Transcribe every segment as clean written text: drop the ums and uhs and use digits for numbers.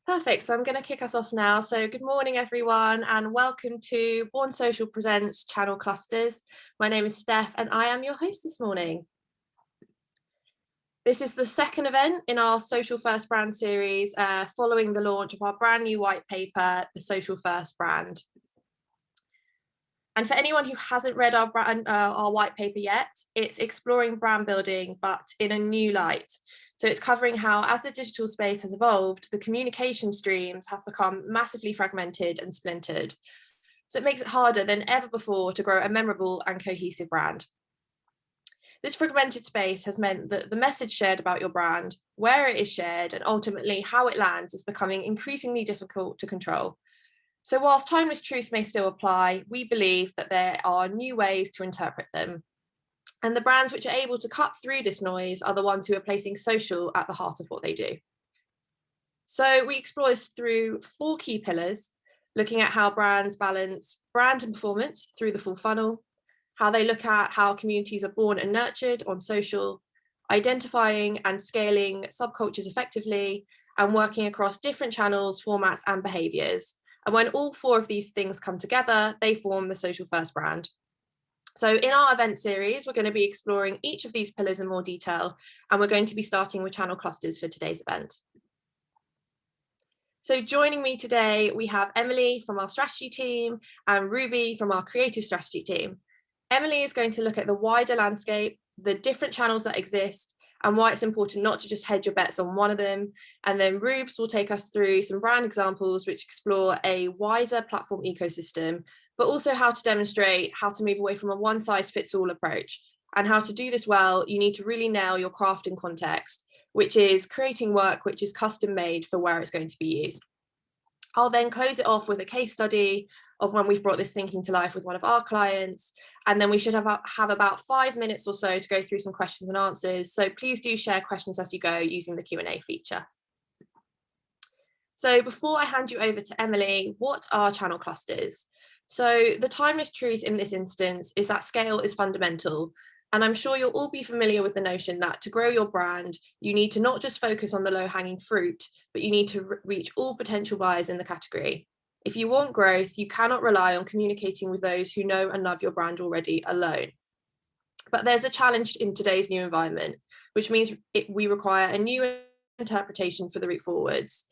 Perfect. So I'm going to kick us off now. So good morning, everyone, and welcome to Born Social Presents Channel Clusters. My name is Steph, and I am your host this morning. This is the second event in our Social First Brand series, following the launch of our brand new white paper, The Social First Brand. And for anyone who hasn't read our white paper yet, it's exploring brand building, but in a new light. So it's covering how, as the digital space has evolved, the communication streams have become massively fragmented and splintered. So it makes it harder than ever before to grow a memorable and cohesive brand. This fragmented space has meant that the message shared about your brand, where it is shared, and ultimately how it lands is becoming increasingly difficult to control. So whilst timeless truths may still apply, we believe that there are new ways to interpret them. And the brands which are able to cut through this noise are the ones who are placing social at the heart of what they do. So we explore this through 4 key pillars, looking at how brands balance brand and performance through the full funnel, how they look at how communities are born and nurtured on social, identifying and scaling subcultures effectively, and working across different channels, formats, and behaviours. And when all 4 of these things come together, they form the Social First brand. So in our event series, we're going to be exploring each of these pillars in more detail, and we're going to be starting with channel clusters for today's event. So joining me today, we have Emily from our strategy team and Ruby from our creative strategy team. Emily is going to look at the wider landscape, the different channels that exist, and why it's important not to just hedge your bets on one of them. And then Rubes will take us through some brand examples which explore a wider platform ecosystem, but also how to demonstrate how to move away from a one-size-fits-all approach. And how to do this well, you need to really nail your craft and context, which is creating work which is custom made for where it's going to be used. I'll then close it off with a case study of when we've brought this thinking to life with one of our clients, and then we should have about 5 minutes or so to go through some questions and answers. So please do share questions as you go using the Q&A feature. So before I hand you over to Emily, what are channel clusters? So the timeless truth in this instance is that scale is fundamental. And I'm sure you'll all be familiar with the notion that to grow your brand, you need to not just focus on the low-hanging fruit, but you need to reach all potential buyers in the category. If you want growth, you cannot rely on communicating with those who know and love your brand already alone. But there's a challenge in today's new environment, which means we require a new interpretation for the route forwards.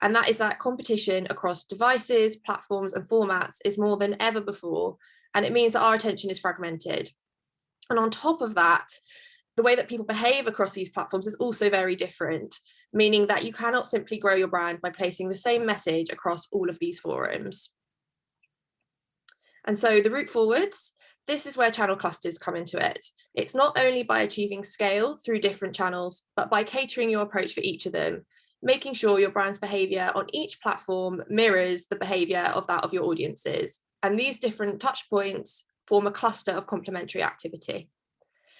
And that is that competition across devices, platforms, and formats is more than ever before. And it means that our attention is fragmented. And on top of that, the way that people behave across these platforms is also very different, meaning that you cannot simply grow your brand by placing the same message across all of these forums. And so the route forwards, this is where channel clusters come into it. It's not only by achieving scale through different channels, but by catering your approach for each of them, making sure your brand's behavior on each platform mirrors the behavior of that of your audiences. And these different touch points form a cluster of complementary activity.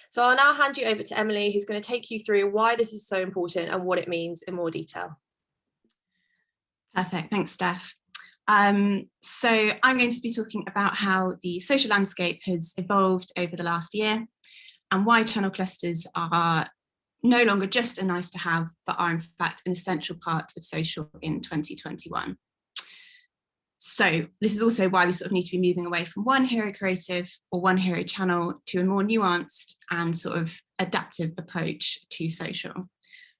So I'll now hand you over to Emily, who's going to take you through why this is so important and what it means in more detail. Perfect, thanks, Steph. So I'm going to be talking about how the social landscape has evolved over the last year and why channel clusters are no longer just a nice to have, but are in fact an essential part of social in 2021. So this is also why we sort of need to be moving away from one hero creative or one hero channel to a more nuanced and sort of adaptive approach to social.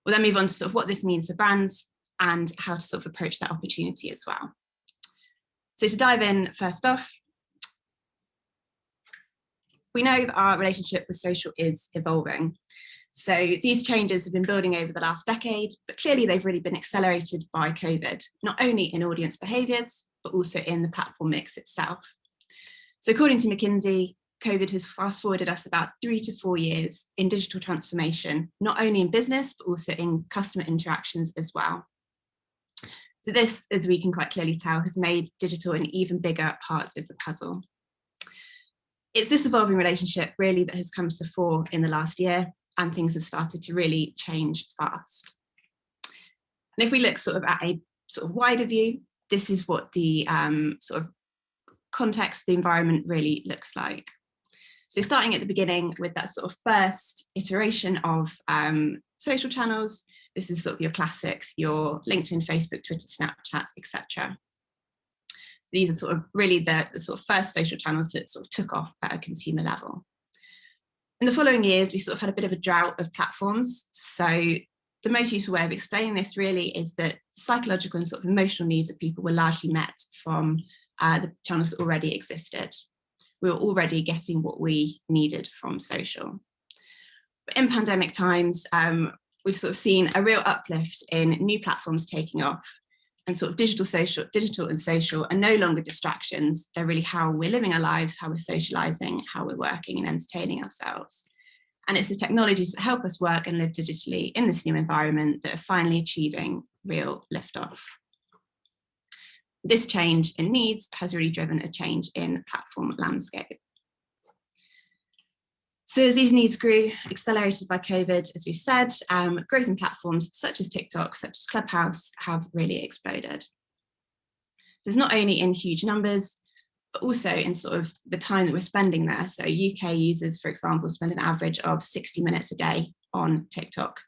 We'll then move on to sort of what this means for brands and how to sort of approach that opportunity as well. So to dive in, first off, we know that our relationship with social is evolving. So these changes have been building over the last decade, but clearly they've really been accelerated by COVID, not only in audience behaviours, but also in the platform mix itself. So according to McKinsey, COVID has fast forwarded us about 3 to 4 years in digital transformation, not only in business, but also in customer interactions as well. So this, as we can quite clearly tell, has made digital an even bigger part of the puzzle. It's this evolving relationship really that has come to the fore in the last year, and things have started to really change fast. And if we look sort of at a sort of wider view, this is what the sort of context, the environment really looks like. So starting at the beginning with that sort of first iteration of social channels, This is sort of your classics, your LinkedIn, Facebook, Twitter, Snapchat, etc. These are sort of really the sort of first social channels that sort of took off at a consumer level. In the following years, we sort of had a bit of a drought of platforms. So the most useful way of explaining this really is that psychological and sort of emotional needs of people were largely met from the channels that already existed. We were already getting what we needed from social. But in pandemic times, we've sort of seen a real uplift in new platforms taking off, and sort of digital and social are no longer distractions. They're really how we're living our lives, how we're socializing, how we're working and entertaining ourselves. And it's the technologies that help us work and live digitally in this new environment that are finally achieving real liftoff. This change in needs has really driven a change in platform landscape. So as these needs grew, accelerated by COVID, as we've said, growth in platforms such as TikTok, such as Clubhouse, have really exploded. So it's not only in huge numbers, but also in sort of the time that we're spending there. So UK users, for example, spend an average of 60 minutes a day on TikTok,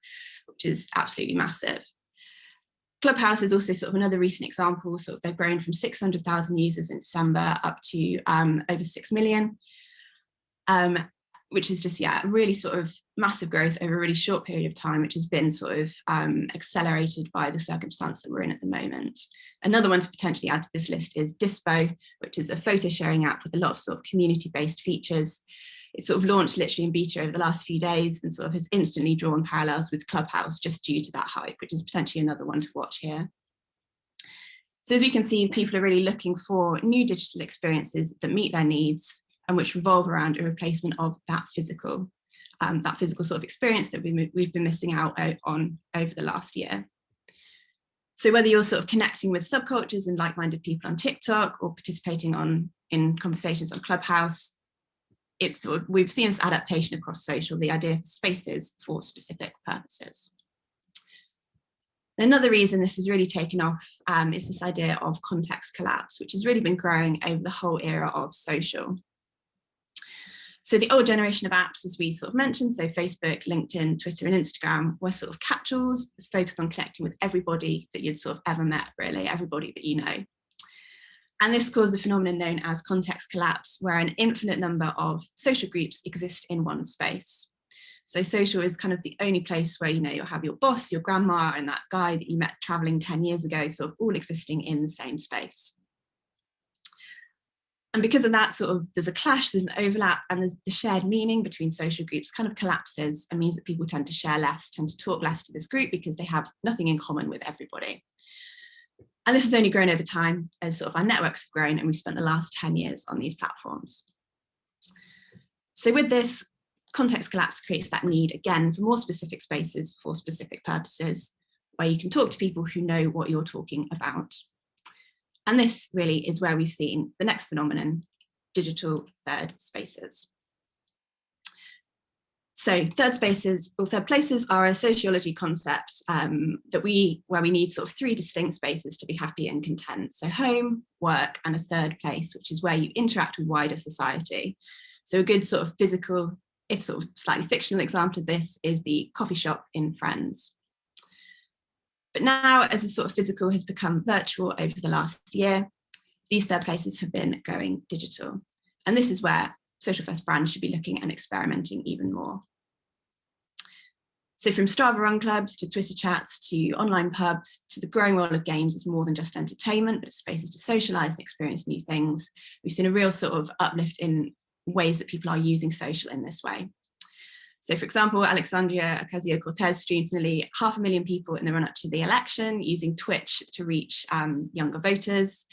which is absolutely massive. Clubhouse is also sort of another recent example. Sort of they've grown from 600,000 users in December up to over 6 million. Which is just, really sort of massive growth over a really short period of time, which has been sort of accelerated by the circumstance that we're in at the moment. Another one to potentially add to this list is Dyspo, which is a photo sharing app with a lot of sort of community-based features. It sort of launched literally in beta over the last few days and sort of has instantly drawn parallels with Clubhouse just due to that hype, which is potentially another one to watch here. So as you can see, people are really looking for new digital experiences that meet their needs and which revolve around a replacement of that physical sort of experience that we've been missing out on over the last year. So whether you're sort of connecting with subcultures and like-minded people on TikTok or participating in conversations on Clubhouse, it's sort of, we've seen this adaptation across social, the idea of spaces for specific purposes. Another reason this has really taken off is this idea of context collapse, which has really been growing over the whole era of social. So the old generation of apps, as we sort of mentioned, so Facebook, LinkedIn, Twitter, and Instagram, were sort of catch-alls, focused on connecting with everybody that you'd sort of ever met, really, everybody that you know. And this caused the phenomenon known as context collapse, where an infinite number of social groups exist in one space. So social is kind of the only place where, you'll have your boss, your grandma, and that guy that you met traveling 10 years ago, sort of all existing in the same space. And because of that, sort of, there's a clash, there's an overlap, and there's the shared meaning between social groups kind of collapses and means that people tend to share less, tend to talk less to this group because they have nothing in common with everybody. And this has only grown over time as sort of our networks have grown, and we've spent the last 10 years on these platforms. So with this, context collapse creates that need, again, for more specific spaces for specific purposes, where you can talk to people who know what you're talking about. And this really is where we've seen the next phenomenon, digital third spaces. So third spaces or third places are a sociology concept where we need sort of three distinct spaces to be happy and content. So home, work, and a third place, which is where you interact with wider society. So a good sort of physical, if sort of slightly fictional example of this is the coffee shop in Friends. But now, as the sort of physical has become virtual over the last year, these third places have been going digital. And this is where social first brands should be looking and experimenting even more. So from Strava run clubs to Twitter chats to online pubs to the growing world of games is more than just entertainment, but it's spaces to socialize and experience new things. We've seen a real sort of uplift in ways that people are using social in this way. So for example, Alexandria Ocasio-Cortez streamed nearly 500,000 people in the run-up to the election using Twitch to reach younger voters.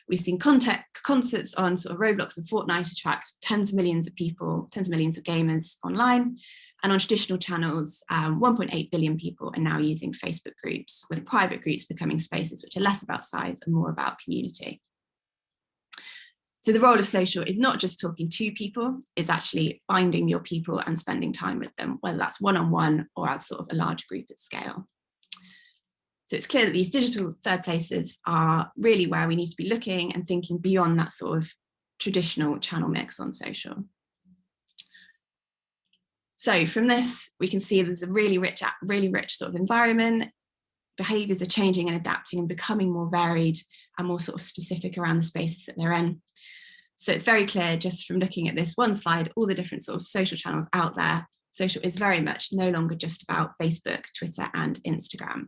We've seen concerts on sort of Roblox and Fortnite attract tens of millions of people, tens of millions of gamers online. And on traditional channels, 1.8 billion people are now using Facebook groups, with private groups becoming spaces which are less about size and more about community. So the role of social is not just talking to people, it's actually finding your people and spending time with them, whether that's one-on-one or as sort of a large group at scale. So it's clear that these digital third places are really where we need to be looking and thinking beyond that sort of traditional channel mix on social. So from this, we can see there's a really rich sort of environment. Behaviours are changing and adapting and becoming more varied and more sort of specific around the spaces that they're in. So it's very clear just from looking at this one slide, all the different sort of social channels out there. Social is very much no longer just about Facebook, Twitter, and Instagram.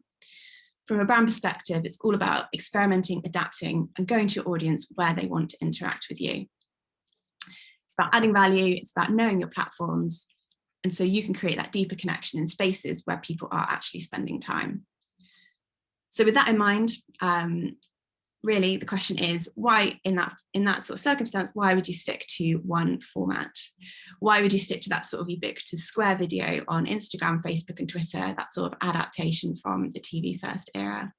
From a brand perspective, it's all about experimenting, adapting, and going to your audience where they want to interact with you. It's about adding value, it's about knowing your platforms, and so you can create that deeper connection in spaces where people are actually spending time. So with that in mind, really the question is, why in that sort of circumstance, why would you stick to one format? Why would you stick to that sort of ubiquitous square video on Instagram, Facebook, and Twitter, that sort of adaptation from the TV first era?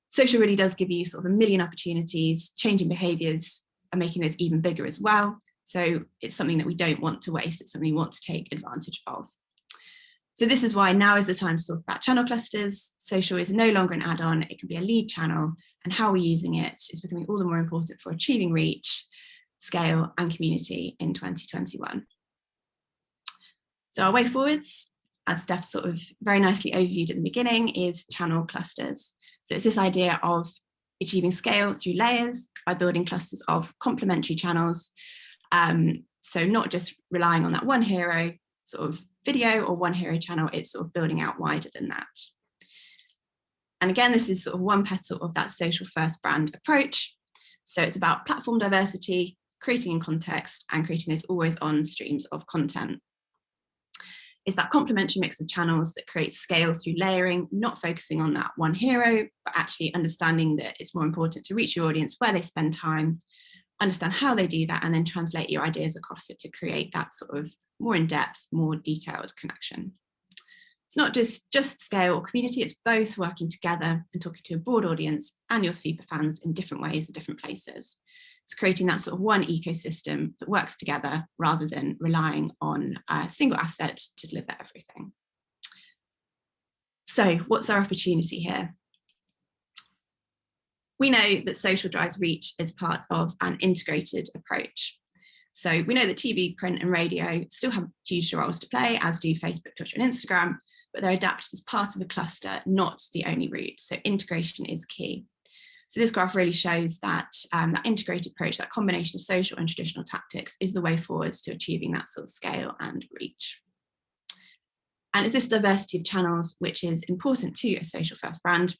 Social really does give you sort of a million opportunities, changing behaviours and making those even bigger as well. So it's something that we don't want to waste, it's something we want to take advantage of. So this is why now is the time to talk about channel clusters. Social is no longer an add-on, it can be a lead channel, and how we're using it is becoming all the more important for achieving reach, scale, and community in 2021. So our way forwards, as Steph sort of very nicely overviewed at the beginning, is channel clusters. So it's this idea of achieving scale through layers by building clusters of complementary channels. So not just relying on that one hero sort of video or one hero channel, it's sort of building out wider than that. And again, this is sort of one petal of that social first brand approach. So it's about platform diversity, creating in context, and creating those always on streams of content. It's that complementary mix of channels that creates scale through layering, not focusing on that one hero, but actually understanding that it's more important to reach your audience where they spend time, understand how they do that, and then translate your ideas across it to create that sort of more in-depth, more detailed connection. It's not just scale or community, it's both working together and talking to a broad audience and your super fans in different ways at different places. It's creating that sort of one ecosystem that works together rather than relying on a single asset to deliver everything. So what's our opportunity here? We know that social drives reach as part of an integrated approach. So we know that TV, print, and radio still have huge roles to play, as do Facebook, Twitter, and Instagram, but they're adapted as part of a cluster, not the only route. So integration is key. So this graph really shows that that integrated approach, that combination of social and traditional tactics, is the way forwards to achieving that sort of scale and reach. And it's this diversity of channels which is important to a social first brand.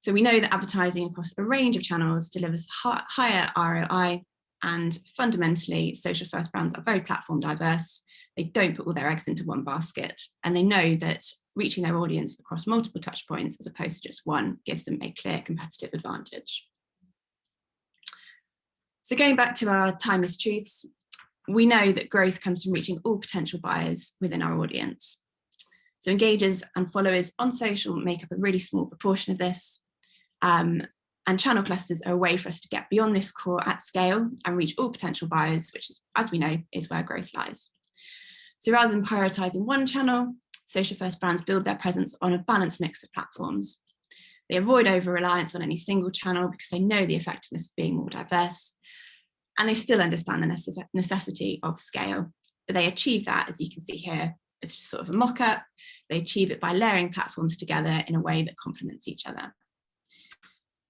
So we know that advertising across a range of channels delivers higher ROI, and fundamentally social first brands are very platform diverse. They don't put all their eggs into one basket, and they know that reaching their audience across multiple touch points as opposed to just one gives them a clear competitive advantage. So going back to our timeless truths, we know that growth comes from reaching all potential buyers within our audience. So engagers and followers on social make up a really small proportion of this. And channel clusters are a way for us to get beyond this core at scale and reach all potential buyers, which is, as we know, is where growth lies. So rather than prioritizing one channel, social first brands build their presence on a balanced mix of platforms. They avoid over-reliance on any single channel because they know the effectiveness of being more diverse, and they still understand the necessity of scale. But they achieve that, as you can see here, it's just sort of a mock-up. They achieve it by layering platforms together in a way that complements each other.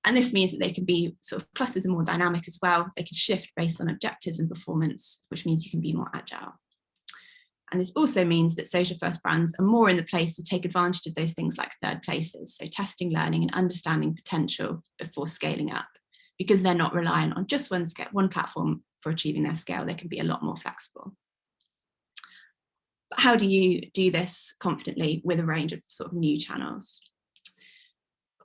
And this means that they can be sort of clusters are more dynamic as well. They can shift based on objectives and performance, which means you can be more agile. And this also means that social first brands are more in the place to take advantage of those things like third places. So testing, learning, and understanding potential before scaling up, because they're not reliant on just one platform for achieving their scale. They can be a lot more flexible. But how do you do this confidently with a range of sort of new channels?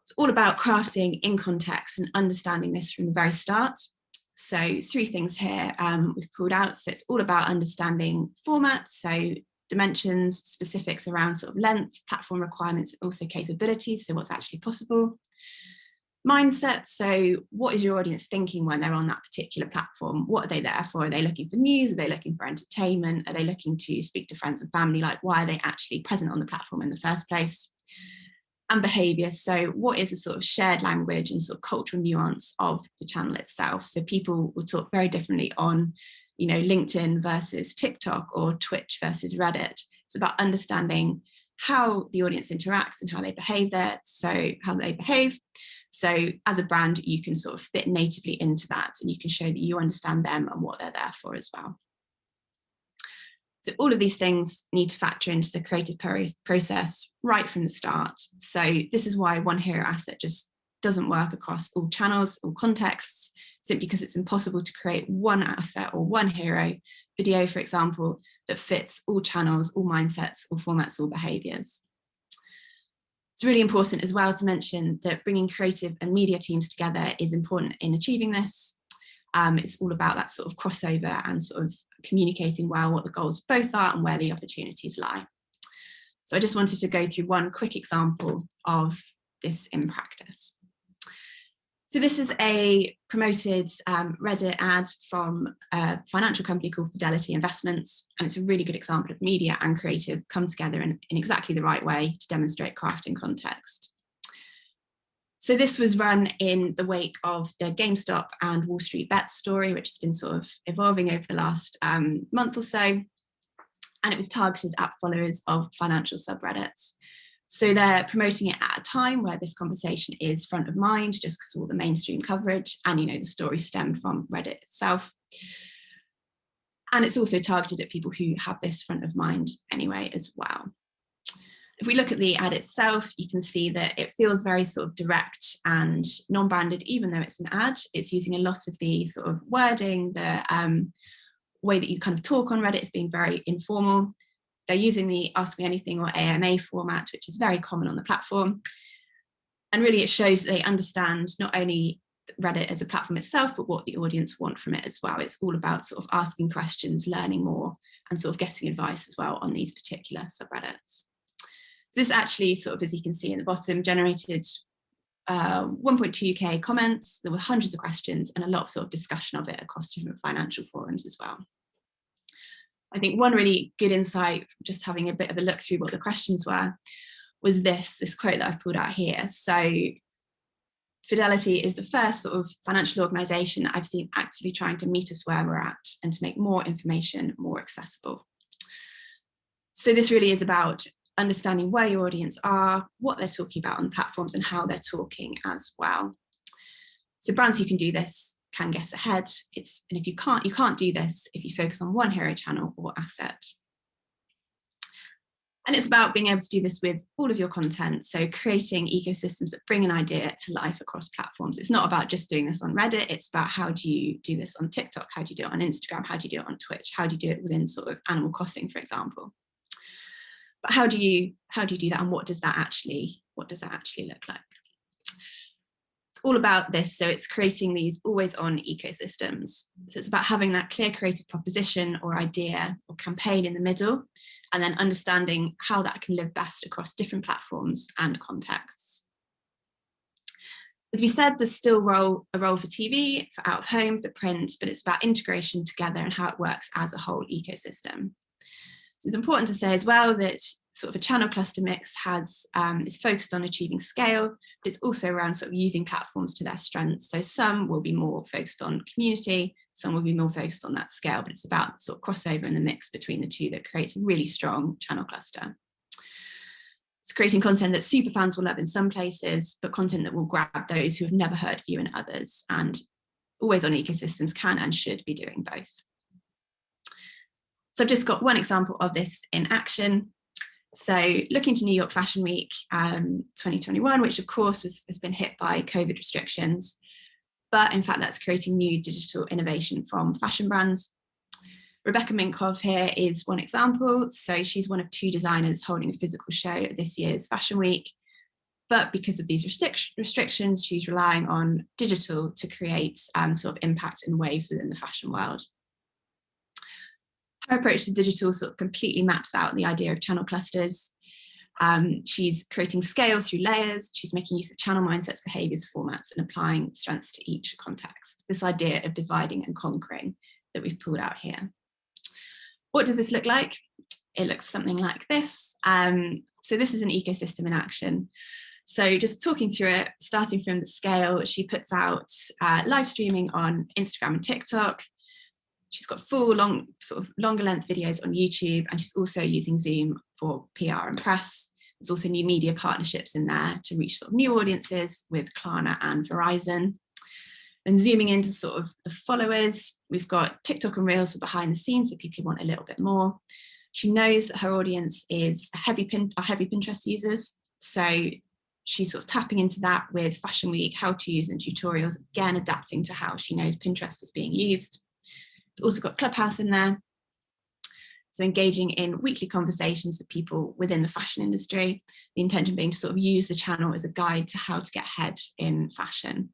It's all about crafting in context and understanding this from the very start. So 3 things here we've pulled out. So it's all about understanding formats, so dimensions, specifics around sort of length, platform requirements, also capabilities, so what's actually possible. Mindset, so what is your audience thinking when they're on that particular platform? What are they there for? Are they looking for news? Are they looking for entertainment? Are they looking to speak to friends and family? Like, why are they actually present on the platform in the first place? And behaviour, so what is the sort of shared language and sort of cultural nuance of the channel itself? So people will talk very differently on LinkedIn versus TikTok or Twitch versus Reddit. It's about understanding how the audience interacts and how they behave there. So as a brand, you can sort of fit natively into that, and you can show that you understand them and what they're there for as well. So all of these things need to factor into the creative process right from the start. So this is why one hero asset just doesn't work across all channels or contexts, simply because it's impossible to create one asset or one hero video, for example, that fits all channels, all mindsets, all formats, all behaviours. It's really important as well to mention that bringing creative and media teams together is important in achieving this. It's all about that sort of crossover and sort of communicating well what the goals of both are and where the opportunities lie. So I just wanted to go through one quick example of this in practice. So this is a promoted Reddit ad from a financial company called Fidelity Investments, and it's a really good example of media and creative come together in exactly the right way to demonstrate craft and context. So this was run in the wake of the GameStop and Wall Street Bets story, which has been sort of evolving over the last month or so, and it was targeted at followers of financial subreddits. So they're promoting it at a time where this conversation is front of mind, just because of all the mainstream coverage, and the story stemmed from Reddit itself. And it's also targeted at people who have this front of mind anyway as well. If we look at the ad itself, you can see that it feels very sort of direct and non-branded, even though it's an ad. It's using a lot of the sort of wording, the way that you kind of talk on Reddit is being very informal. They're using the Ask Me Anything or AMA format, which is very common on the platform. And really it shows that they understand not only Reddit as a platform itself, but what the audience want from it as well. It's all about sort of asking questions, learning more, and sort of getting advice as well on these particular subreddits. So this actually sort of, as you can see in the bottom, generated 1.2K comments. There were hundreds of questions and a lot of sort of discussion of it across different financial forums as well. I think one really good insight, just having a bit of a look through what the questions were, was this quote that I've pulled out here. So Fidelity is the first sort of financial organisation I've seen actively trying to meet us where we're at and to make more information more accessible. So this really is about understanding where your audience are, what they're talking about on platforms, and how they're talking as well. So brands who can do this can get ahead. And if you can't do this if you focus on one hero channel or asset. And it's about being able to do this with all of your content. So creating ecosystems that bring an idea to life across platforms. It's not about just doing this on Reddit. It's about how do you do this on TikTok? How do you do it on Instagram? How do you do it on Twitch? How do you do it within sort of Animal Crossing, for example? But how do you do that, and what does that actually look like? All about this. So it's creating these always on ecosystems. So it's about having that clear creative proposition or idea or campaign in the middle, and then understanding how that can live best across different platforms and contexts. As we said, there's still a role for TV, for out of home, for print, but it's about integration together and how it works as a whole ecosystem. So it's important to say as well that sort of a channel cluster mix is focused on achieving scale, but it's also around sort of using platforms to their strengths. So some will be more focused on community, some will be more focused on that scale, but it's about sort of crossover in the mix between the two that creates a really strong channel cluster. It's creating content that super fans will love in some places, but content that will grab those who have never heard of you in others, and always on ecosystems can and should be doing both. So I've just got one example of this in action. So looking to New York Fashion Week 2021, which of course has been hit by COVID restrictions, but in fact that's creating new digital innovation from fashion brands. Rebecca Minkoff here is one example. So she's one of two designers holding a physical show at this year's Fashion Week, but because of these restrictions, she's relying on digital to create sort of impact and waves within the fashion world. Her approach to digital sort of completely maps out the idea of channel clusters. She's creating scale through layers. She's making use of channel mindsets, behaviours, formats, and applying strengths to each context. This idea of dividing and conquering that we've pulled out here. What does this look like? It looks something like this. So this is an ecosystem in action. So just talking through it, starting from the scale, she puts out live streaming on Instagram and TikTok. She's got full long, sort of longer length videos on YouTube, and she's also using Zoom for PR and press. There's also new media partnerships in there to reach sort of new audiences with Klarna and Verizon. And zooming into sort of the followers, we've got TikTok and Reels for behind the scenes, so people who want a little bit more. She knows that her audience is heavy Pinterest users, so she's sort of tapping into that with Fashion Week, how-tos and tutorials, again adapting to how she knows Pinterest is being used. We've also got Clubhouse in there, so engaging in weekly conversations with people within the fashion industry, the intention being to sort of use the channel as a guide to how to get ahead in fashion.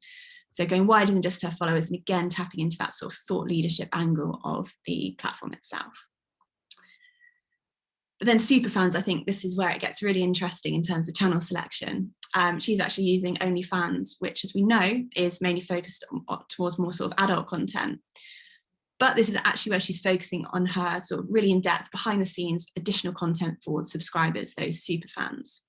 So going wider than just her followers, and again tapping into that sort of thought leadership angle of the platform itself. But then superfans, I think this is where it gets really interesting in terms of channel selection. She's actually using OnlyFans, which, as we know, is mainly focused towards more sort of adult content. But this is actually where she's focusing on her sort of really in-depth, behind the scenes, additional content for subscribers, those superfans.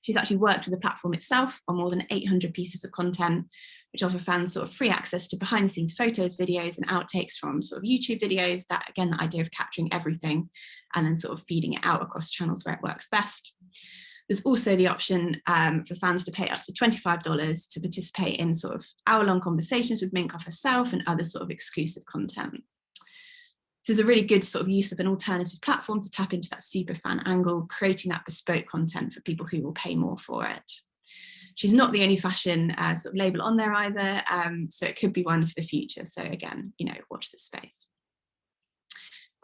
She's actually worked with the platform itself on more than 800 pieces of content, which offer fans sort of free access to behind the scenes photos, videos, and outtakes from sort of YouTube videos. That, again, the idea of capturing everything and then sort of feeding it out across channels where it works best. There's also the option for fans to pay up to $25 to participate in sort of hour-long conversations with Minkoff herself and other sort of exclusive content. This is a really good sort of use of an alternative platform to tap into that super fan angle, creating that bespoke content for people who will pay more for it. She's not the only fashion sort of label on there either, so it could be one for the future. So again, you know, watch this space.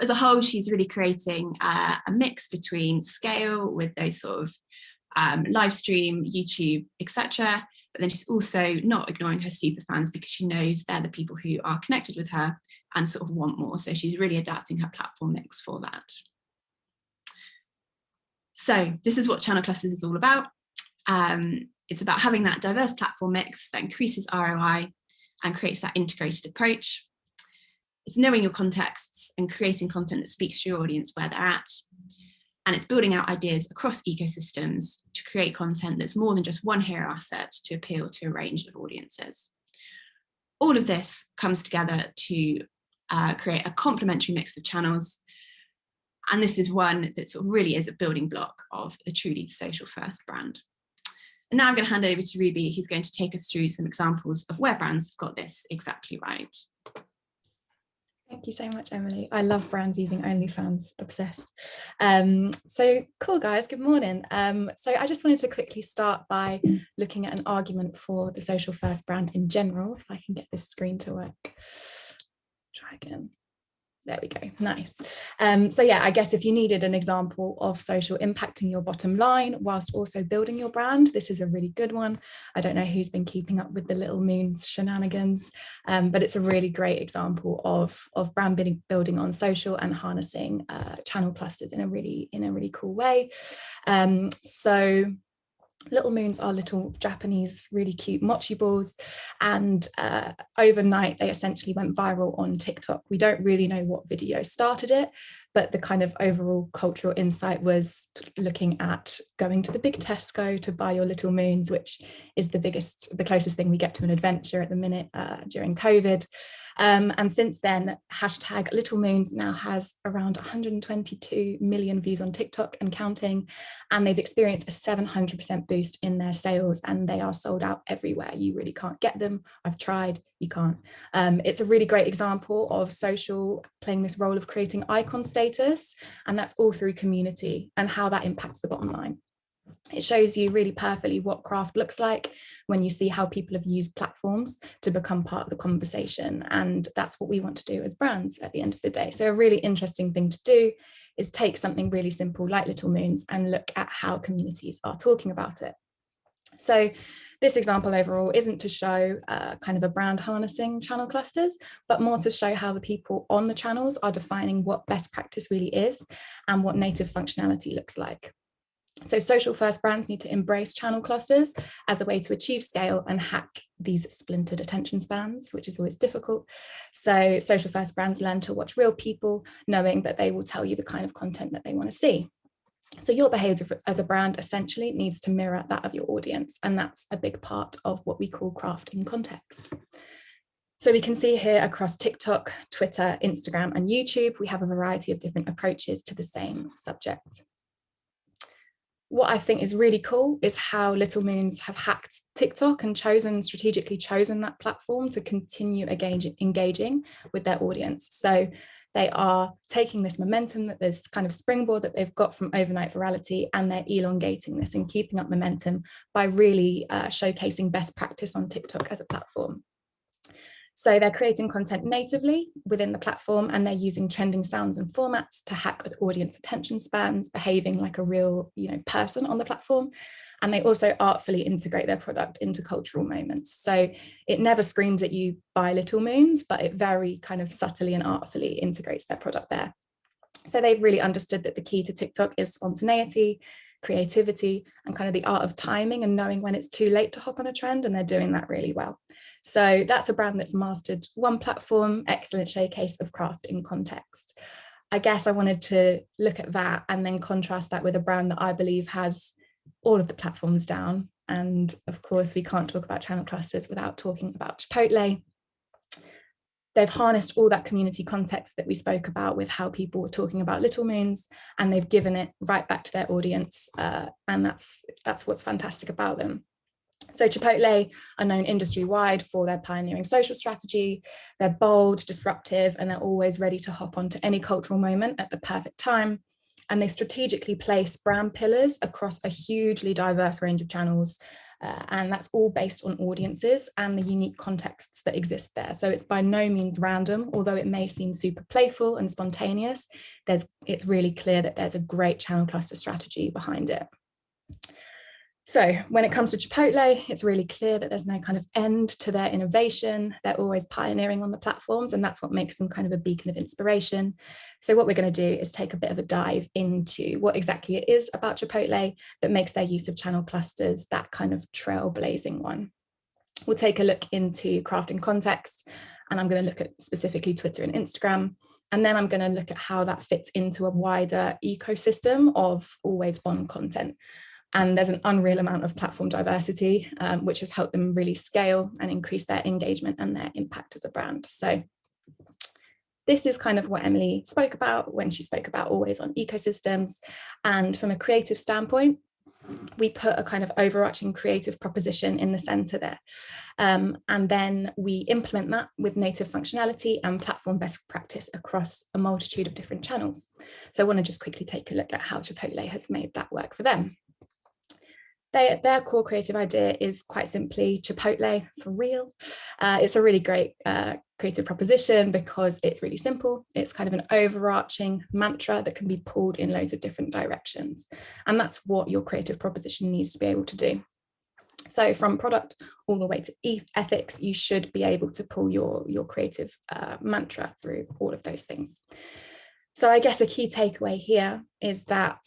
As a whole, she's really creating a mix between scale with those sort of live stream, YouTube, etc. But then she's also not ignoring her super fans because she knows they're the people who are connected with her and sort of want more. So she's really adapting her platform mix for that. So this is what Channel Clusters is all about. It's about having that diverse platform mix that increases ROI and creates that integrated approach. It's knowing your contexts and creating content that speaks to your audience where they're at. And it's building out ideas across ecosystems to create content that's more than just one hero asset to appeal to a range of audiences. All of this comes together to create a complementary mix of channels. And this is one that sort of really is a building block of a truly social first brand. And now I'm going to hand over to Ruby, who's going to take us through some examples of where brands have got this exactly right. Thank you so much, Emily. I love brands using OnlyFans, obsessed. So cool, guys, good morning. So I just wanted to quickly start by looking at an argument for the social first brand in general, if I can get this screen to work. Try again. There we go, nice. So yeah, I guess if you needed an example of social impacting your bottom line whilst also building your brand, this is a really good one. I don't know who's been keeping up with the Little Moons shenanigans, but it's a really great example of brand building on social and harnessing channel clusters in a really cool way. So Little Moons are little Japanese, really cute mochi balls, and overnight they essentially went viral on TikTok. We don't really know what video started it, but the kind of overall cultural insight was looking at going to the big Tesco to buy your Little Moons, which is the closest thing we get to an adventure at the minute during COVID. And since then, hashtag Little Moons now has around 122 million views on TikTok and counting, and they've experienced a 700% boost in their sales, and they are sold out everywhere. You really can't get them. I've tried, you can't. It's a really great example of social playing this role of creating icon status, and that's all through community and how that impacts the bottom line. It shows you really perfectly what craft looks like when you see how people have used platforms to become part of the conversation. And that's what we want to do as brands at the end of the day. So a really interesting thing to do is take something really simple like Little Moons and look at how communities are talking about it. So this example overall isn't to show kind of a brand harnessing channel clusters, but more to show how the people on the channels are defining what best practice really is and what native functionality looks like. So social first brands need to embrace channel clusters as a way to achieve scale and hack these splintered attention spans, which is always difficult. So social first brands learn to watch real people, knowing that they will tell you the kind of content that they want to see. So your behavior as a brand essentially needs to mirror that of your audience. And that's a big part of what we call crafting context. So we can see here across TikTok, Twitter, Instagram, and YouTube, we have a variety of different approaches to the same subject. What I think is really cool is how Little Moons have hacked TikTok and strategically chosen that platform to continue engaging with their audience. So they are taking this momentum, that this kind of springboard that they've got from overnight virality, and they're elongating this and keeping up momentum by really showcasing best practice on TikTok as a platform. So they're creating content natively within the platform, and they're using trending sounds and formats to hack audience attention spans, behaving like a real, person on the platform. And they also artfully integrate their product into cultural moments. So it never screams at you by Little Moons, but it very kind of subtly and artfully integrates their product there. So they've really understood that the key to TikTok is spontaneity, creativity, and kind of the art of timing and knowing when it's too late to hop on a trend, and they're doing that really well. So that's a brand that's mastered one platform, excellent showcase of craft in context. I guess I wanted to look at that and then contrast that with a brand that I believe has all of the platforms down. And of course, we can't talk about channel clusters without talking about Chipotle. They've harnessed all that community context that we spoke about with how people were talking about Little Moons, and they've given it right back to their audience. And that's what's fantastic about them. So Chipotle are known industry-wide for their pioneering social strategy. They're bold, disruptive, and they're always ready to hop onto any cultural moment at the perfect time. And they strategically place brand pillars across a hugely diverse range of channels. And that's all based on audiences and the unique contexts that exist there. So it's by no means random, although it may seem super playful and spontaneous. It's really clear that there's a great channel cluster strategy behind it. So when it comes to Chipotle, it's really clear that there's no kind of end to their innovation. They're always pioneering on the platforms, and that's what makes them kind of a beacon of inspiration. So what we're going to do is take a bit of a dive into what exactly it is about Chipotle that makes their use of channel clusters that kind of trailblazing one. We'll take a look into crafting context, and I'm going to look at specifically Twitter and Instagram. And then I'm going to look at how that fits into a wider ecosystem of always on content. And there's an unreal amount of platform diversity, which has helped them really scale and increase their engagement and their impact as a brand. So this is kind of what Emily spoke about when she spoke about always on ecosystems. And from a creative standpoint, we put a kind of overarching creative proposition in the center there. And then we implement that with native functionality and platform best practice across a multitude of different channels. So I want to just quickly take a look at how Chipotle has made that work for them. Their core creative idea is quite simply Chipotle for real. It's a really great creative proposition because it's really simple. It's kind of an overarching mantra that can be pulled in loads of different directions. And that's what your creative proposition needs to be able to do. So from product all the way to ethics, you should be able to pull your creative mantra through all of those things. So I guess a key takeaway here is that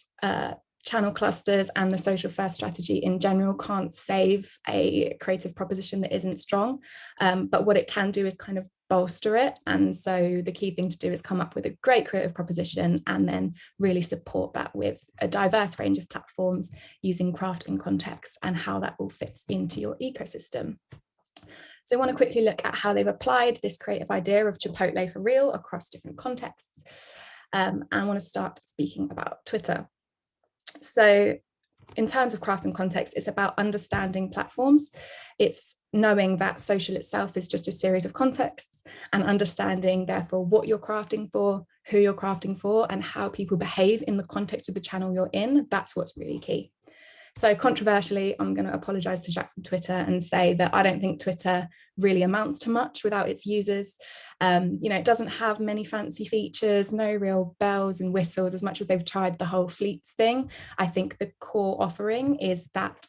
channel clusters and the social first strategy in general can't save a creative proposition that isn't strong, but what it can do is kind of bolster it. And so the key thing to do is come up with a great creative proposition and then really support that with a diverse range of platforms using craft and context and how that all fits into your ecosystem. So I want to quickly look at how they've applied this creative idea of Chipotle for real across different contexts. And I want to start speaking about Twitter. So in terms of craft and context, it's about understanding platforms. It's knowing that social itself is just a series of contexts and understanding, therefore, what you're crafting for, who you're crafting for, and how people behave in the context of the channel you're in. That's what's really key. So controversially, I'm going to apologize to Jack from Twitter and say that I don't think Twitter really amounts to much without its users. It doesn't have many fancy features, no real bells and whistles, as much as they've tried the whole fleets thing. I think the core offering is that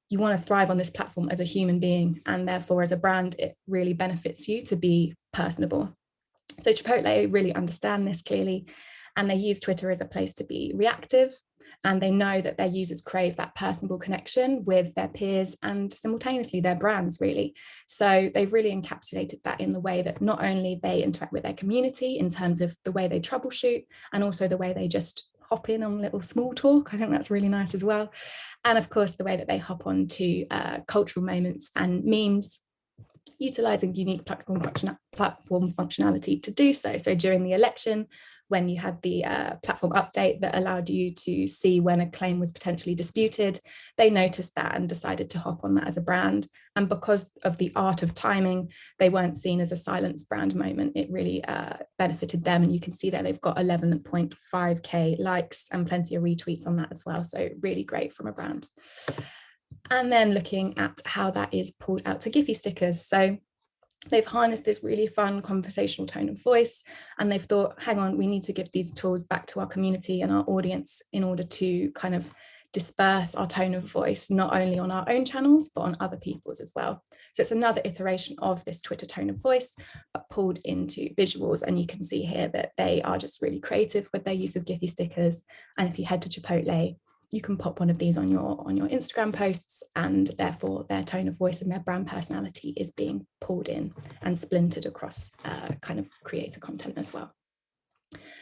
you want to thrive on this platform as a human being, and therefore as a brand, it really benefits you to be personable. So Chipotle really understand this clearly, and they use Twitter as a place to be reactive. And they know that their users crave that personable connection with their peers and simultaneously their brands, really. So they've really encapsulated that in the way that not only they interact with their community in terms of the way they troubleshoot, and also the way they just hop in on little small talk. I think that's really nice as well. And of course, the way that they hop on to cultural moments and memes. utilizing unique platform functionality to do so. So during the election, when you had the platform update that allowed you to see when a claim was potentially disputed, they noticed that and decided to hop on that as a brand. And because of the art of timing, they weren't seen as a silence brand moment. It really benefited them. And you can see there they've got 11.5K likes and plenty of retweets on that as well. So really great from a brand. And then looking at how that is pulled out to Giphy stickers. So they've harnessed this really fun conversational tone of voice, and they've thought, hang on, we need to give these tools back to our community and our audience in order to kind of disperse our tone of voice, not only on our own channels, but on other people's as well. So it's another iteration of this Twitter tone of voice, but pulled into visuals. And you can see here that they are just really creative with their use of Giphy stickers. And if you head to Chipotle, you can pop one of these on your Instagram posts, and therefore their tone of voice and their brand personality is being pulled in and splintered across kind of creator content as well.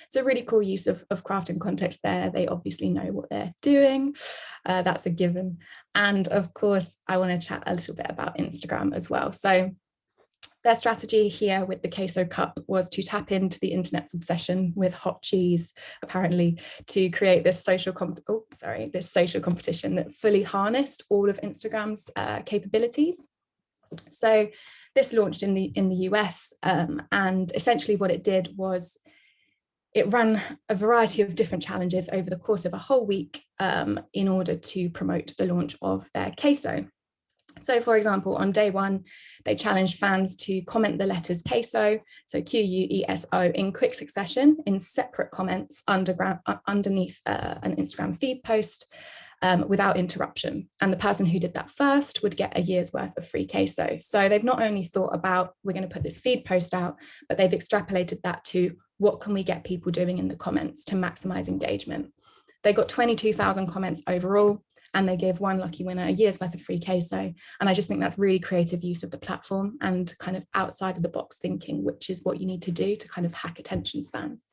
It's a really cool use of craft and context there. They obviously know what they're doing. That's a given. And of course, I want to chat a little bit about Instagram as well. So their strategy here with the queso cup was to tap into the internet's obsession with hot cheese, apparently, to create this social competition that fully harnessed all of Instagram's capabilities. So this launched in the US, and essentially what it did was it ran a variety of different challenges over the course of a whole week in order to promote the launch of their queso. So for example, on day one, they challenged fans to comment the letters queso, so Queso, in quick succession in separate comments underneath an Instagram feed post without interruption. And the person who did that first would get a year's worth of free queso. So they've not only thought about, we're going to put this feed post out, but they've extrapolated that to what can we get people doing in the comments to maximize engagement. They got 22,000 comments overall, and they gave one lucky winner a year's worth of free queso. And I just think that's really creative use of the platform and kind of outside of the box thinking, which is what you need to do to kind of hack attention spans.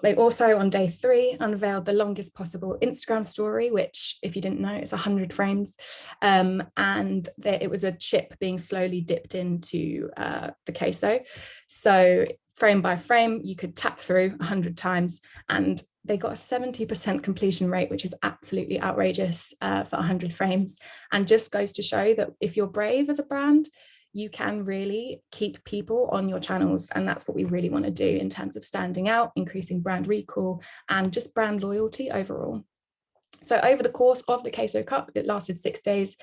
They also, on day 3, unveiled the longest possible Instagram story, which, if you didn't know, it's 100 frames. It was a chip being slowly dipped into the queso. So frame by frame, you could tap through 100 times, and they got a 70% completion rate, which is absolutely outrageous for 100 frames, and just goes to show that if you're brave as a brand, you can really keep people on your channels. And that's what we really want to do in terms of standing out, increasing brand recall, and just brand loyalty overall. So over the course of the Queso Cup, it lasted 6 days.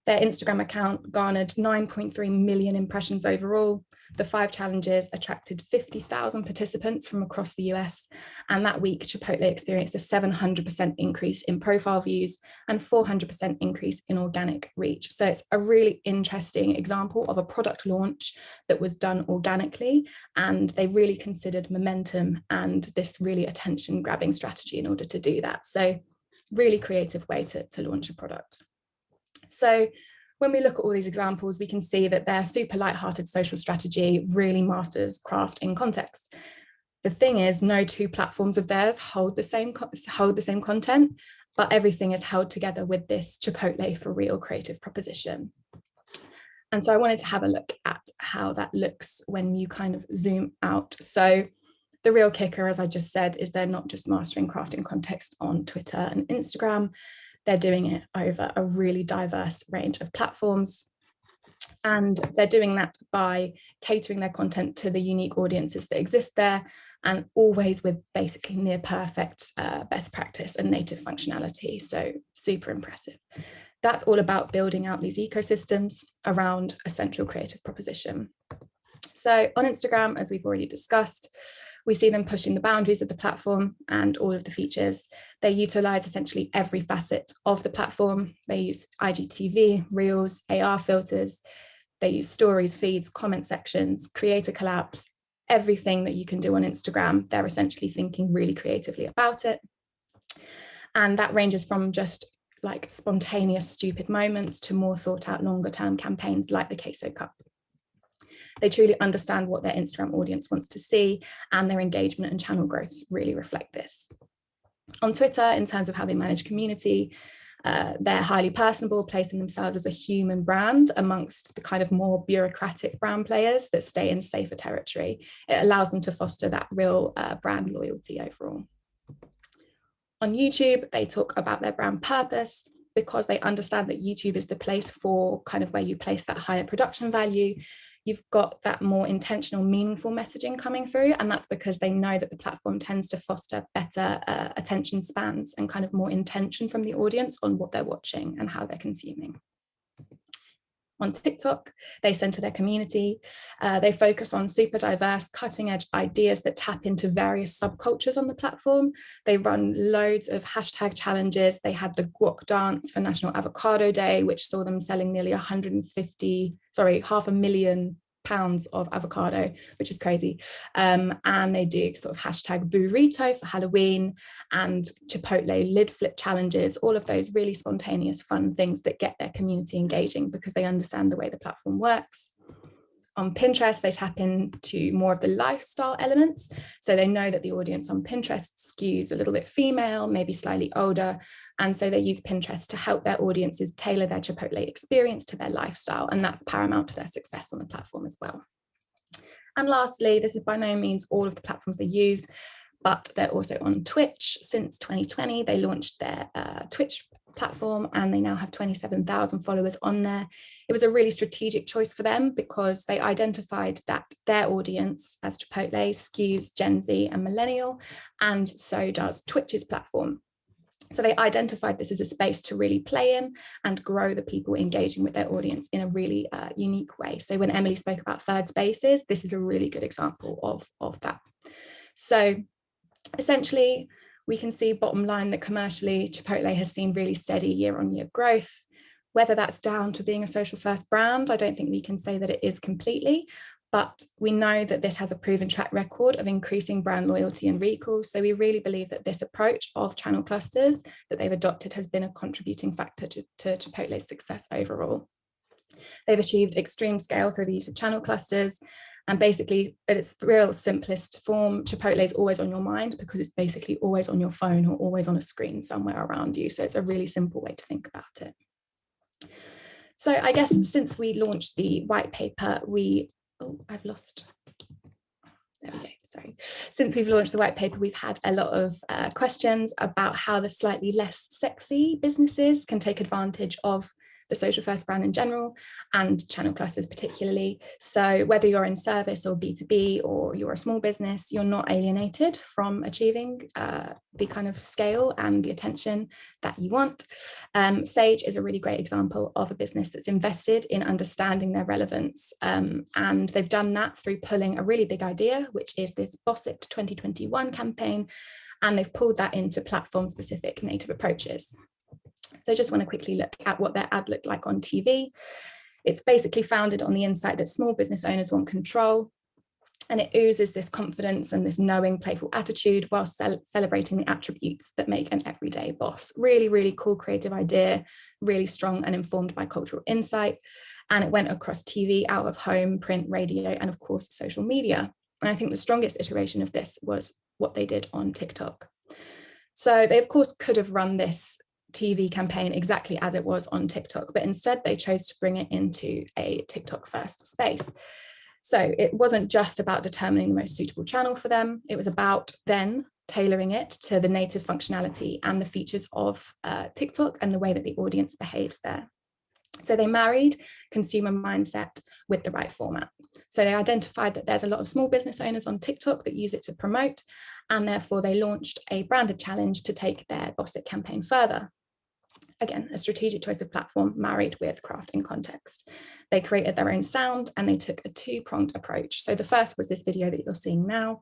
Their Instagram account garnered 9.3 million impressions overall. The 5 challenges attracted 50,000 participants from across the US. And that week, Chipotle experienced a 700% increase in profile views and 400% increase in organic reach. So it's a really interesting example of a product launch that was done organically. And they really considered momentum and this really attention-grabbing strategy in order to do that. So really creative way to launch a product. So when we look at all these examples, we can see that their super light-hearted social strategy really masters craft in context. The thing is, no 2 platforms of theirs hold the same content, but everything is held together with this Chipotle for real creative proposition. And so I wanted to have a look at how that looks when you kind of zoom out. So the real kicker, as I just said, is they're not just mastering craft in context on Twitter and Instagram. They're doing it over a really diverse range of platforms. And they're doing that by catering their content to the unique audiences that exist there, and always with basically near perfect best practice and native functionality. So super impressive. That's all about building out these ecosystems around a central creative proposition. So on Instagram, as we've already discussed, we see them pushing the boundaries of the platform and all of the features. They utilize essentially every facet of the platform. They use IGTV, Reels, AR filters. They use stories, feeds, comment sections, creator collabs, everything that you can do on Instagram. They're essentially thinking really creatively about it. And that ranges from just like spontaneous, stupid moments to more thought out, longer term campaigns like the Queso Cup. They truly understand what their Instagram audience wants to see, and their engagement and channel growth really reflect this. On Twitter, in terms of how they manage community, They're highly personable, placing themselves as a human brand amongst the kind of more bureaucratic brand players that stay in safer territory. It allows them to foster that real brand loyalty overall. On YouTube, they talk about their brand purpose because they understand that YouTube is the place for kind of where you place that higher production value. You've got that more intentional, meaningful messaging coming through, and that's because they know that the platform tends to foster better attention spans and kind of more intention from the audience on what they're watching and how they're consuming. On TikTok, they center their community. They focus on super diverse, cutting edge ideas that tap into various subcultures on the platform. They run loads of hashtag challenges. They had the guac dance for National Avocado Day, which saw them selling nearly £500,000 of avocado, which is crazy. And they do sort of hashtag burrito for Halloween and Chipotle lid flip challenges, all of those really spontaneous, fun things that get their community engaging because they understand the way the platform works. On Pinterest, they tap into more of the lifestyle elements. So they know that the audience on Pinterest skews a little bit female, maybe slightly older. And so they use Pinterest to help their audiences tailor their Chipotle experience to their lifestyle. And that's paramount to their success on the platform as well. And lastly, this is by no means all of the platforms they use, but they're also on Twitch. Since 2020, they launched their Twitch platform and they now have 27,000 followers on there. It was a really strategic choice for them because they identified that their audience as Chipotle skews Gen Z and millennial, and so does Twitch's platform. So they identified this as a space to really play in and grow the people engaging with their audience in a really unique way. So when Emily spoke about third spaces, this is a really good example of that. So essentially, we can see bottom line that commercially, Chipotle has seen really steady year-on-year growth. Whether that's down to being a social first brand, I don't think we can say that it is completely, but we know that this has a proven track record of increasing brand loyalty and recall. So we really believe that this approach of channel clusters that they've adopted has been a contributing factor to Chipotle's success overall. They've achieved extreme scale through the use of channel clusters. And basically, at its real simplest form, Chipotle is always on your mind because it's basically always on your phone or always on a screen somewhere around you. So it's a really simple way to think about it. So I guess since we launched the white paper, Since we've launched the white paper, we've had a lot of questions about how the slightly less sexy businesses can take advantage of the social first brand in general and channel clusters particularly. So whether you're in service or B2B or you're a small business, you're not alienated from achieving the kind of scale and the attention that you want. Sage is a really great example of a business that's invested in understanding their relevance. And they've done that through pulling a really big idea, which is this Boss It 2021 campaign. And they've pulled that into platform specific native approaches. So I just want to quickly look at what their ad looked like on TV. It's basically founded on the insight that small business owners want control, and it oozes this confidence and this knowing, playful attitude while celebrating the attributes that make an everyday boss. Really, really cool creative idea, really strong and informed by cultural insight. And it went across TV, out of home, print, radio, and of course, social media. And I think the strongest iteration of this was what they did on TikTok. So they, of course, could have run this TV campaign exactly as it was on TikTok, but instead they chose to bring it into a TikTok first space. So it wasn't just about determining the most suitable channel for them. It was about then tailoring it to the native functionality and the features of TikTok and the way that the audience behaves there. So they married consumer mindset with the right format. So they identified that there's a lot of small business owners on TikTok that use it to promote, and therefore they launched a branded challenge to take their Boss It campaign further. Again, a strategic choice of platform married with craft and context. They created their own sound and they took a two-pronged approach. So the first was this video that you're seeing now.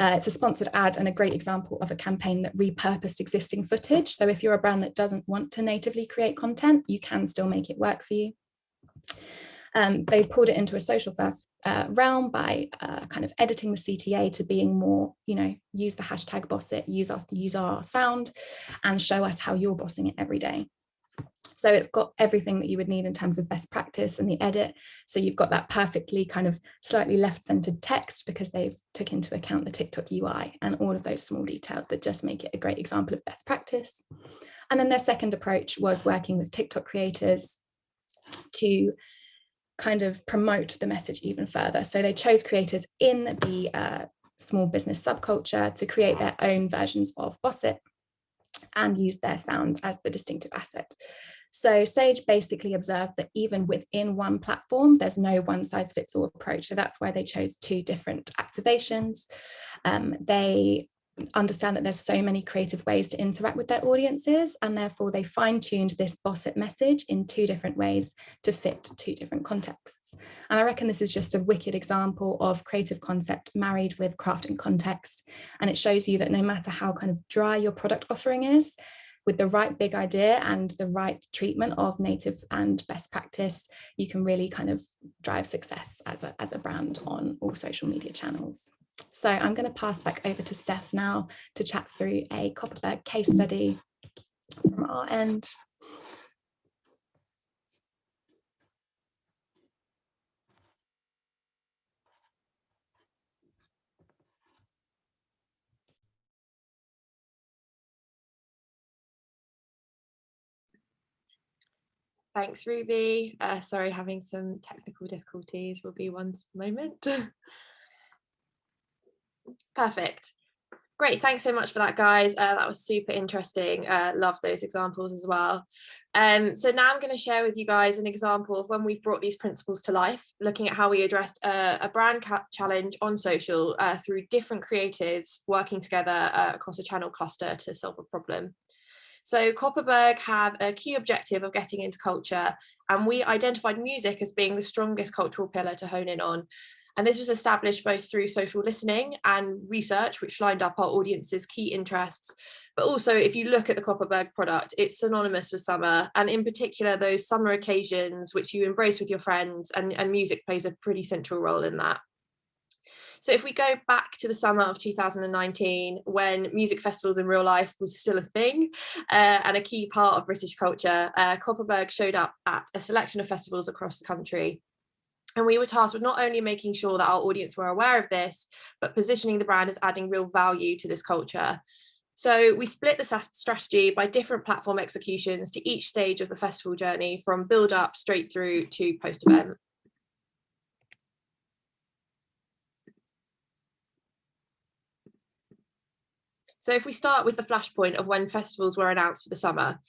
It's a sponsored ad and a great example of a campaign that repurposed existing footage. So if you're a brand that doesn't want to natively create content, you can still make it work for you. They've pulled it into a social first realm by kind of editing the CTA to being more, use the hashtag boss it, use our sound and show us how you're bossing it every day. So it's got everything that you would need in terms of best practice and the edit. So you've got that perfectly kind of slightly left-centered text because they've took into account the TikTok UI and all of those small details that just make it a great example of best practice. And then their second approach was working with TikTok creators to kind of promote the message even further. So they chose creators in the small business subculture to create their own versions of Boss It and use their sound as the distinctive asset. So Sage basically observed that even within one platform, there's no one size fits all approach. So that's why they chose 2 different activations. They understand that there's so many creative ways to interact with their audiences, and therefore they fine-tuned this Boss It message in 2 different ways to fit 2 different contexts. And I reckon this is just a wicked example of creative concept married with craft and context. And it shows you that no matter how kind of dry your product offering is, with the right big idea and the right treatment of native and best practice, you can really kind of drive success as a brand on all social media channels. So I'm going to pass back over to Steph now to chat through a Kopparberg case study from our end. Thanks, Ruby. Sorry, having some technical difficulties. Will be one moment. Perfect. Great, thanks so much for that, guys. That was super interesting. Love those examples as well. So now I'm going to share with you guys an example of when we've brought these principles to life, looking at how we addressed a brand challenge on social through different creatives working together across a channel cluster to solve a problem. So Kopparberg have a key objective of getting into culture, and we identified music as being the strongest cultural pillar to hone in on. And this was established both through social listening and research, which lined up our audience's key interests. But also, if you look at the Kopparberg product, it's synonymous with summer, and in particular, those summer occasions which you embrace with your friends, and music plays a pretty central role in that. So if we go back to the summer of 2019, when music festivals in real life was still a thing and a key part of British culture, Kopparberg showed up at a selection of festivals across the country. And we were tasked with not only making sure that our audience were aware of this, but positioning the brand as adding real value to this culture. So we split the strategy by different platform executions to each stage of the festival journey, from build up straight through to post-event. So if we start with the flashpoint of when festivals were announced for the summer,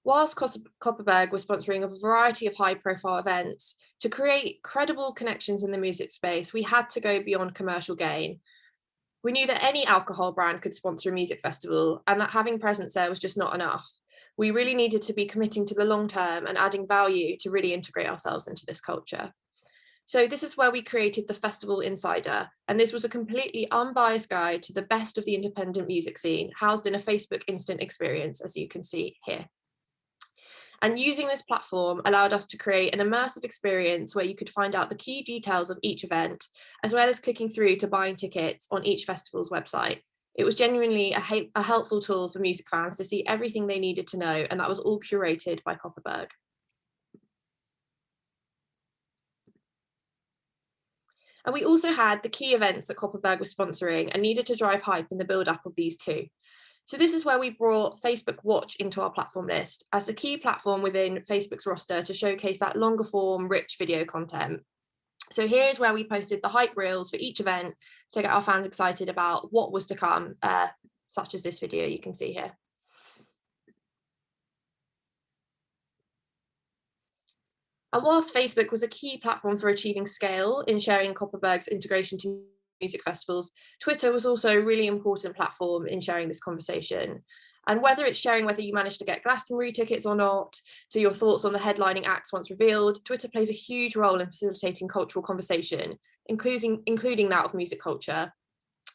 whilst Kopparberg was sponsoring a variety of high-profile events, to create credible connections in the music space, we had to go beyond commercial gain. We knew that any alcohol brand could sponsor a music festival, and that having presence there was just not enough. We really needed to be committing to the long term and adding value to really integrate ourselves into this culture. So this is where we created the Festival Insider, and this was a completely unbiased guide to the best of the independent music scene, housed in a Facebook instant experience, as you can see here. And using this platform allowed us to create an immersive experience where you could find out the key details of each event, as well as clicking through to buying tickets on each festival's website. It was genuinely a helpful tool for music fans to see everything they needed to know, and that was all curated by Kopparberg. And we also had the key events that Kopparberg was sponsoring and needed to drive hype in the build-up of these too. So this is where we brought Facebook Watch into our platform list as the key platform within Facebook's roster to showcase that longer form, rich video content. So here is where we posted the hype reels for each event to get our fans excited about what was to come, such as this video you can see here. And whilst Facebook was a key platform for achieving scale in sharing Kopparberg's integration to music festivals, Twitter was also a really important platform in sharing this conversation. And whether it's sharing whether you managed to get Glastonbury tickets or not, to your thoughts on the headlining acts once revealed, Twitter plays a huge role in facilitating cultural conversation, including that of music culture.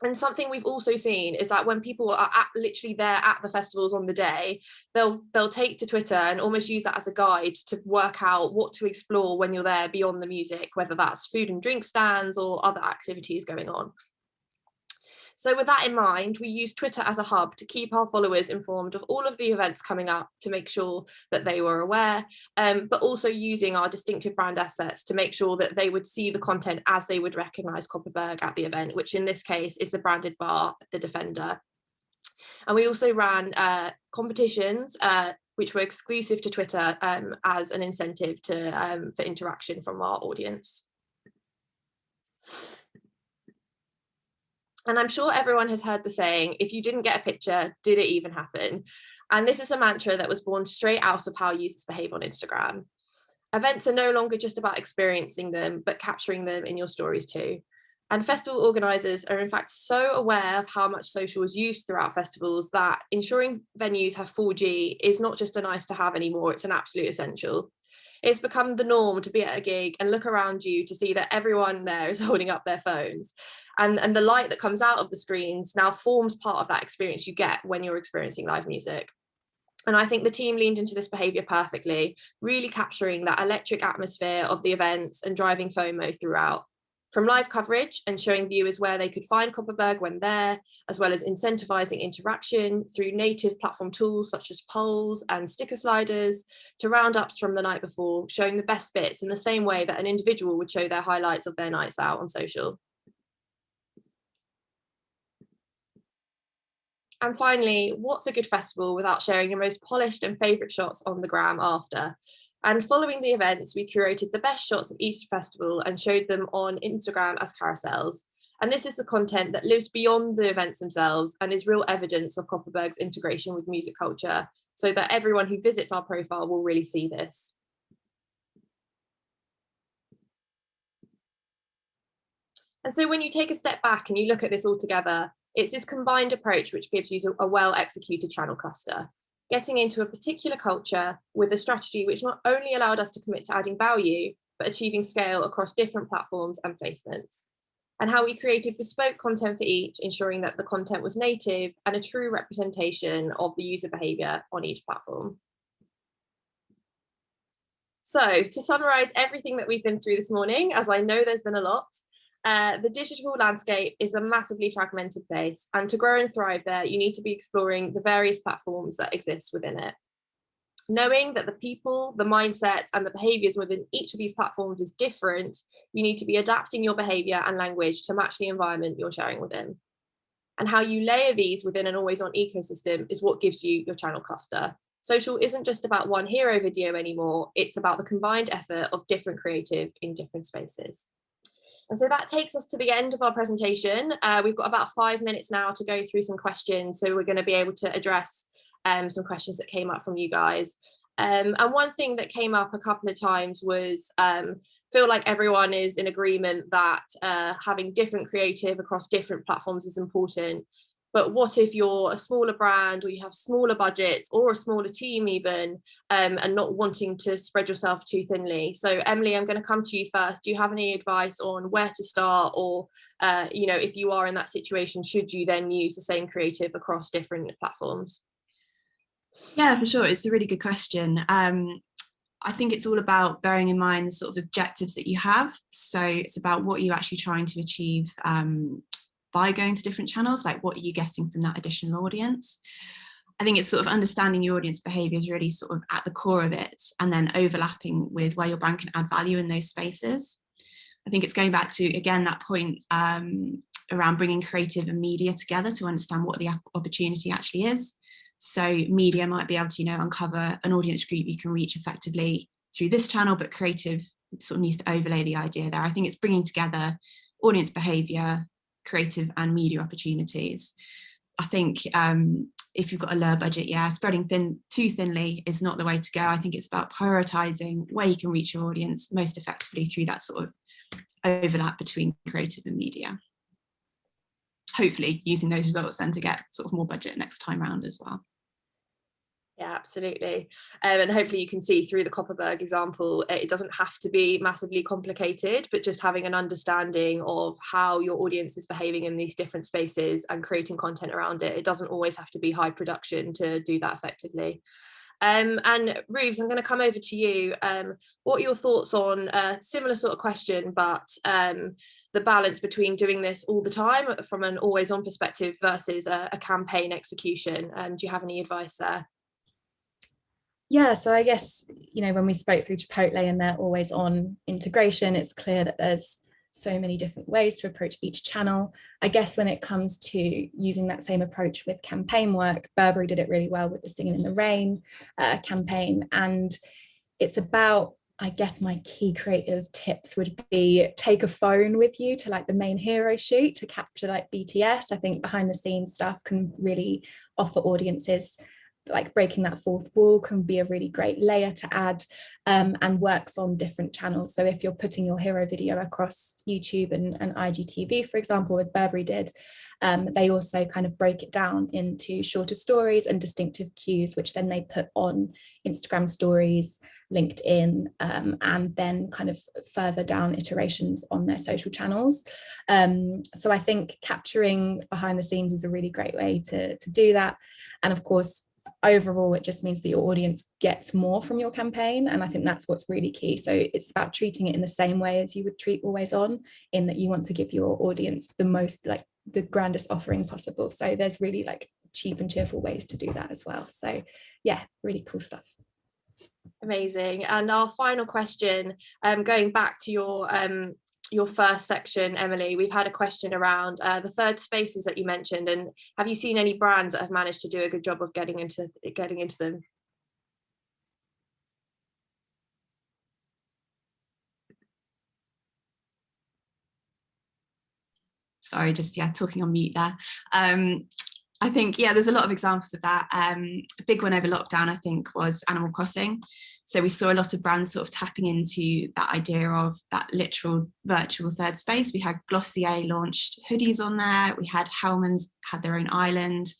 And something we've also seen is that when people are literally there at the festivals on the day, they'll take to Twitter and almost use that as a guide to work out what to explore when you're there beyond the music, whether that's food and drink stands or other activities going on. So with that in mind, we use Twitter as a hub to keep our followers informed of all of the events coming up to make sure that they were aware, but also using our distinctive brand assets to make sure that they would see the content as they would recognise Kopparberg at the event, which in this case is the branded bar, the Defender. And we also ran competitions which were exclusive to Twitter as an incentive to for interaction from our audience. And I'm sure everyone has heard the saying, if you didn't get a picture, did it even happen? And this is a mantra that was born straight out of how users behave on Instagram. Events are no longer just about experiencing them, but capturing them in your stories too. And festival organisers are in fact so aware of how much social is used throughout festivals that ensuring venues have 4G is not just a nice to have anymore, it's an absolute essential. It's become the norm to be at a gig and look around you to see that everyone there is holding up their phones. And the light that comes out of the screens now forms part of that experience you get when you're experiencing live music. And I think the team leaned into this behaviour perfectly, really capturing that electric atmosphere of the events and driving FOMO throughout. From live coverage and showing viewers where they could find Kopparberg when there, as well as incentivising interaction through native platform tools such as polls and sticker sliders, to roundups from the night before, showing the best bits in the same way that an individual would show their highlights of their nights out on social. And finally, what's a good festival without sharing your most polished and favourite shots on the gram after? And following the events, we curated the best shots of each festival and showed them on Instagram as carousels. And this is the content that lives beyond the events themselves and is real evidence of Kopparberg's integration with music culture, so that everyone who visits our profile will really see this. And so when you take a step back and you look at this all together, it's this combined approach which gives you a well-executed channel cluster, getting into a particular culture with a strategy which not only allowed us to commit to adding value, but achieving scale across different platforms and placements. And how we created bespoke content for each, ensuring that the content was native and a true representation of the user behaviour on each platform. So to summarise everything that we've been through this morning, as I know there's been a lot, the digital landscape is a massively fragmented place, and to grow and thrive there, you need to be exploring the various platforms that exist within it. Knowing that the people, the mindsets, and the behaviours within each of these platforms is different, you need to be adapting your behaviour and language to match the environment you're sharing within. And how you layer these within an always-on ecosystem is what gives you your channel cluster. Social isn't just about one hero video anymore, it's about the combined effort of different creative in different spaces. And so that takes us to the end of our presentation. We've got about 5 minutes now to go through some questions. So we're going to be able to address some questions that came up from you guys. And one thing that came up a couple of times was feel like everyone is in agreement that having different creative across different platforms is important. But what if you're a smaller brand, or you have smaller budgets, or a smaller team even, and not wanting to spread yourself too thinly? So Emily, I'm going to come to you first. Do you have any advice on where to start, or if you are in that situation, should you then use the same creative across different platforms? Yeah, for sure. It's a really good question. I think it's all about bearing in mind the sort of objectives that you have. So it's about what you're actually trying to achieve by going to different channels, like what are you getting from that additional audience. I think it's sort of understanding your audience behaviour is really sort of at the core of it, and then overlapping with where your brand can add value in those spaces. I think it's going back to, again, that point around bringing creative and media together to understand what the opportunity actually is. So media might be able to, uncover an audience group you can reach effectively through this channel, but creative sort of needs to overlay the idea there. I think it's bringing together audience behaviour, creative and media opportunities. I think if you've got a lower budget, spreading too thinly is not the way to go. I think it's about prioritising where you can reach your audience most effectively through that sort of overlap between creative and media. Hopefully using those results then to get sort of more budget next time round as well. Yeah, absolutely. And hopefully you can see through the Kopparberg example, it doesn't have to be massively complicated, but just having an understanding of how your audience is behaving in these different spaces and creating content around it. It doesn't always have to be high production to do that effectively. And Rubes, I'm going to come over to you. What are your thoughts on a similar sort of question, but the balance between doing this all the time from an always on perspective versus a campaign execution. Do you have any advice there? Yeah, so I guess, when we spoke through Chipotle and their always on integration, it's clear that there's so many different ways to approach each channel. I guess when it comes to using that same approach with campaign work, Burberry did it really well with the Singing in the Rain campaign. And it's about, I guess my key creative tips would be take a phone with you to like the main hero shoot to capture like BTS. I think behind the scenes stuff can really offer audiences, like breaking that fourth wall can be a really great layer to add, and works on different channels. So if you're putting your hero video across YouTube and IGTV, for example, as Burberry did, they also kind of break it down into shorter stories and distinctive cues, which then they put on Instagram stories, LinkedIn, and then kind of further down iterations on their social channels. So I think capturing behind the scenes is a really great way to do that. And of course, overall, it just means that your audience gets more from your campaign. And I think that's what's really key. So it's about treating it in the same way as you would treat always on, in that you want to give your audience the most, like the grandest offering possible. So there's really like cheap and cheerful ways to do that as well. So yeah, really cool stuff. Amazing. And our final question, going back to your first section, Emily, we've had a question around the third spaces that you mentioned, and have you seen any brands that have managed to do a good job of getting into them? Sorry, just talking on mute there. I think there's a lot of examples of that. A big one over lockdown, I think, was Animal Crossing. So we saw a lot of brands sort of tapping into that idea of that literal virtual third space. We had Glossier launched hoodies on there. We had Hellman's had their own island.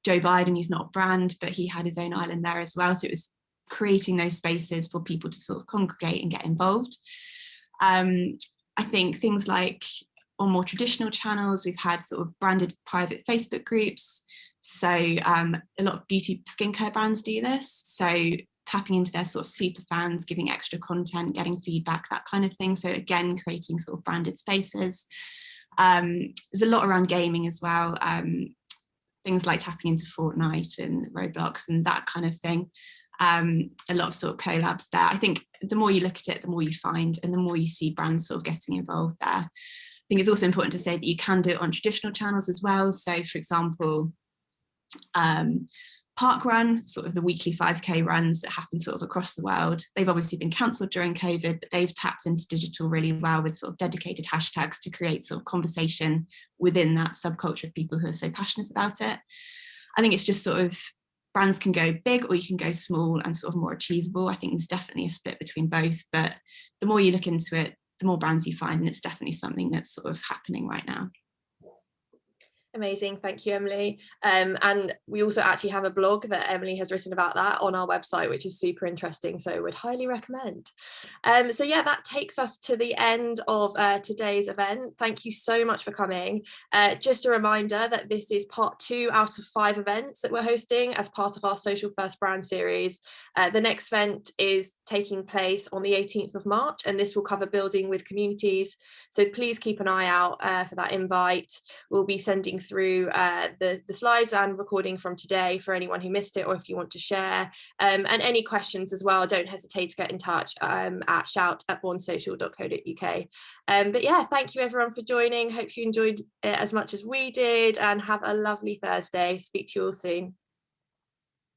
Joe Biden, he's not a brand, but he had his own island there as well. So it was creating those spaces for people to sort of congregate and get involved. I think things like on more traditional channels, we've had sort of branded private Facebook groups. So a lot of beauty skincare brands do this. So tapping into their sort of super fans, giving extra content, getting feedback, that kind of thing. So again, creating sort of branded spaces. There's a lot around gaming as well. Things like tapping into Fortnite and Roblox and that kind of thing. A lot of sort of collabs there. I think the more you look at it, the more you find, and the more you see brands sort of getting involved there. I think it's also important to say that you can do it on traditional channels as well. So for example, Park Run, sort of the weekly 5K runs that happen sort of across the world. They've obviously been cancelled during COVID, but they've tapped into digital really well with sort of dedicated hashtags to create sort of conversation within that subculture of people who are so passionate about it. I think it's just sort of brands can go big or you can go small and sort of more achievable. I think there's definitely a split between both, but the more you look into it, the more brands you find, and it's definitely something that's sort of happening right now. Amazing, thank you, Emily. And we also actually have a blog that Emily has written about that on our website, which is super interesting, so would highly recommend. So yeah, that takes us to the end of today's event. Thank you so much for coming. Just a reminder that this is part 2 out of 5 events that we're hosting as part of our Social First Brand series. The next event is taking place on the 18th of March, and this will cover building with communities, so please keep an eye out for that invite. We'll be sending through the slides and recording from today for anyone who missed it, or if you want to share, and any questions as well, don't hesitate to get in touch at shout@bornsocial.co.uk. But yeah, thank you everyone for joining. Hope you enjoyed it as much as we did, and have a lovely Thursday. Speak to you all soon.